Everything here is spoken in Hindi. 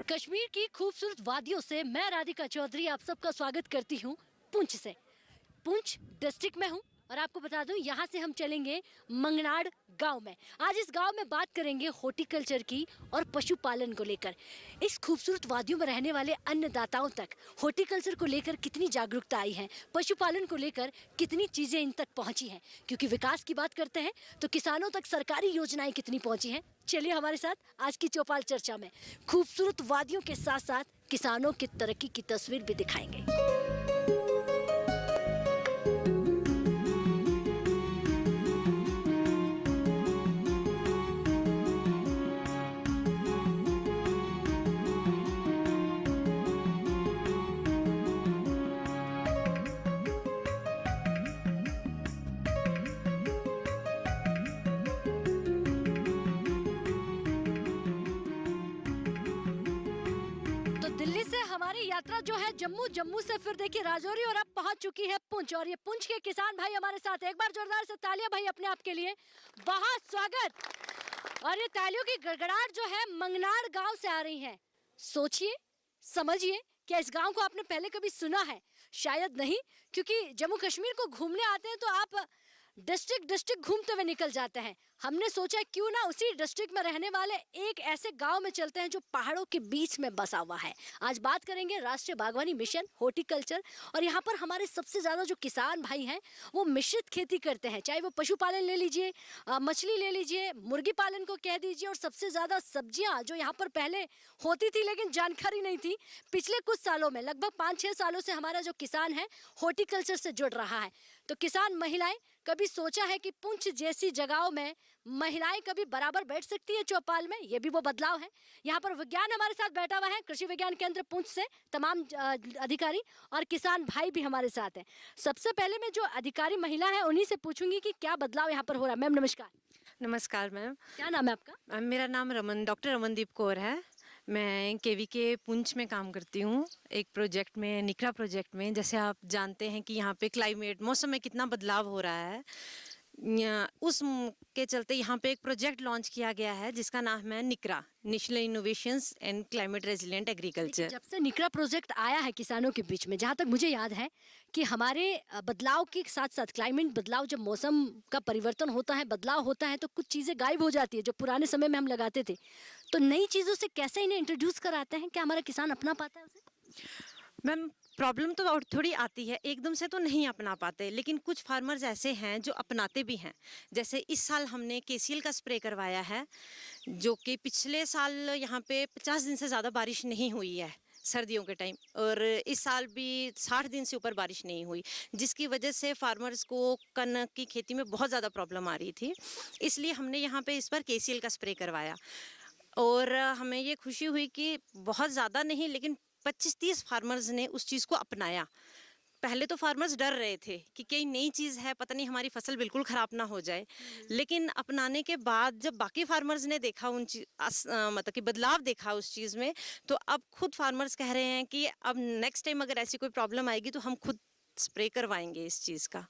कश्मीर की खूबसूरत वादियों से मैं राधिका चौधरी आप सबका स्वागत करती हूँ पुंछ से। पुंछ डिस्ट्रिक्ट में हूँ और आपको बता दूं यहाँ से हम चलेंगे मंगनाड़ गांव में। आज इस गांव में बात करेंगे हॉर्टिकल्चर की और पशुपालन को लेकर। इस खूबसूरत वादियों में रहने वाले अन्नदाताओं तक हॉर्टिकल्चर को लेकर कितनी जागरूकता आई है, पशुपालन को लेकर कितनी चीज़ें इन तक पहुँची हैं, क्योंकि विकास की बात करते हैं तो किसानों तक सरकारी योजनाएं कितनी पहुँची हैं। चलिए हमारे साथ आज की चौपाल चर्चा में खूबसूरत वादियों के साथ साथ किसानों की तरक्की की तस्वीर भी दिखाएंगे। दिल्ली से हमारी यात्रा जो है जम्मू, जम्मू से फिर देखिए राजौरी और अब पहुंच चुकी है पुंछ। और ये पुंछ के किसान भाई हमारे साथ, एक बार जोरदार से तालियां भाई अपने आप के लिए, बहुत स्वागत। और ये तालियों की गड़गड़ाहट जो है मंगनाड़ गांव से आ रही है। सोचिए, समझिए, क्या इस गांव को आपने पहले कभी सुना है? शायद नहीं, क्योंकि जम्मू कश्मीर को घूमने आते हैं तो आप डिस्ट्रिक्ट घूमते हुए निकल जाते हैं। हमने सोचा क्यों ना उसी डिस्ट्रिक्ट में रहने वाले एक ऐसे गांव में चलते हैं जो पहाड़ों के बीच में बसा हुआ है। आज बात करेंगे राष्ट्रीय बागवानी मिशन हॉर्टिकल्चर। और यहाँ पर हमारे सबसे ज़्यादा जो किसान भाई हैं वो मिश्रित खेती करते हैं, चाहे वो पशुपालन ले लीजिए, मछली ले लीजिए, मुर्गी पालन को कह दीजिए, और सबसे ज़्यादा सब्जियाँ जो यहाँ पर पहले होती थी लेकिन जानकारी नहीं थी। पिछले कुछ सालों में लगभग 5-6 सालों से हमारा जो किसान है हॉर्टिकल्चर से जुड़ रहा है। तो किसान महिलाएं, कभी सोचा है कि पुंछ जैसी जगहों में महिलाएं कभी बराबर बैठ सकती है चौपाल में? ये भी वो बदलाव है। यहाँ पर विज्ञान हमारे साथ बैठा हुआ है, कृषि विज्ञान केंद्र पुंछ से तमाम अधिकारी और किसान भाई भी हमारे साथ हैं। सबसे पहले मैं जो अधिकारी महिला है उन्हीं से पूछूंगी कि क्या बदलाव यहाँ पर हो रहा है। मैम नमस्कार। नमस्कार मैम। क्या नाम है आपका? मेरा नाम डॉक्टर रमनदीप कौर है। मैं केवीके पुंछ में काम करती हूँ, एक प्रोजेक्ट में, निकरा प्रोजेक्ट में। जैसे आप जानते हैं कि यहाँ पे क्लाइमेट, मौसम में कितना बदलाव हो रहा है, उस के चलते यहाँ पे एक प्रोजेक्ट लॉन्च किया गया है जिसका नाम है निकरा, national innovations and climate resilient agriculture. जब से निकरा प्रोजेक्ट आया है किसानों के बीच में, जहाँ तक मुझे याद है कि हमारे बदलाव के साथ साथ क्लाइमेट बदलाव, जब मौसम का परिवर्तन होता है, बदलाव होता है, तो कुछ चीज़ें गायब हो जाती है जो पुराने समय में हम लगाते थे। तो नई चीज़ों से कैसे इन्हें इंट्रोड्यूस कराते हैं? क्या हमारा किसान अपना पाता है उसे? मैम प्रॉब्लम तो और थोड़ी आती है, एकदम से तो नहीं अपना पाते, लेकिन कुछ फार्मर्स ऐसे हैं जो अपनाते भी हैं। जैसे इस साल हमने केसीएल का स्प्रे करवाया है, जो कि पिछले साल यहाँ पे 50 दिन से ज़्यादा बारिश नहीं हुई है सर्दियों के टाइम, और इस साल भी 60 दिन से ऊपर बारिश नहीं हुई, जिसकी वजह से फार्मर्स को कनक की खेती में बहुत ज़्यादा प्रॉब्लम आ रही थी। इसलिए हमने यहाँ पे इस बार केसीएल का स्प्रे करवाया और हमें ये खुशी हुई कि बहुत ज़्यादा नहीं लेकिन 25-30 फार्मर्स ने उस चीज़ को अपनाया। पहले तो फार्मर्स डर रहे थे कि कई नई चीज़ है, पता नहीं हमारी फसल बिल्कुल ख़राब ना हो जाए, लेकिन अपनाने के बाद जब बाकी फार्मर्स ने देखा मतलब कि बदलाव देखा उस चीज़ में, तो अब खुद फार्मर्स कह रहे हैं कि अब नेक्स्ट टाइम अगर ऐसी कोई प्रॉब्लम आएगी तो हम खुद स्प्रे करवाएंगे इस चीज़ का।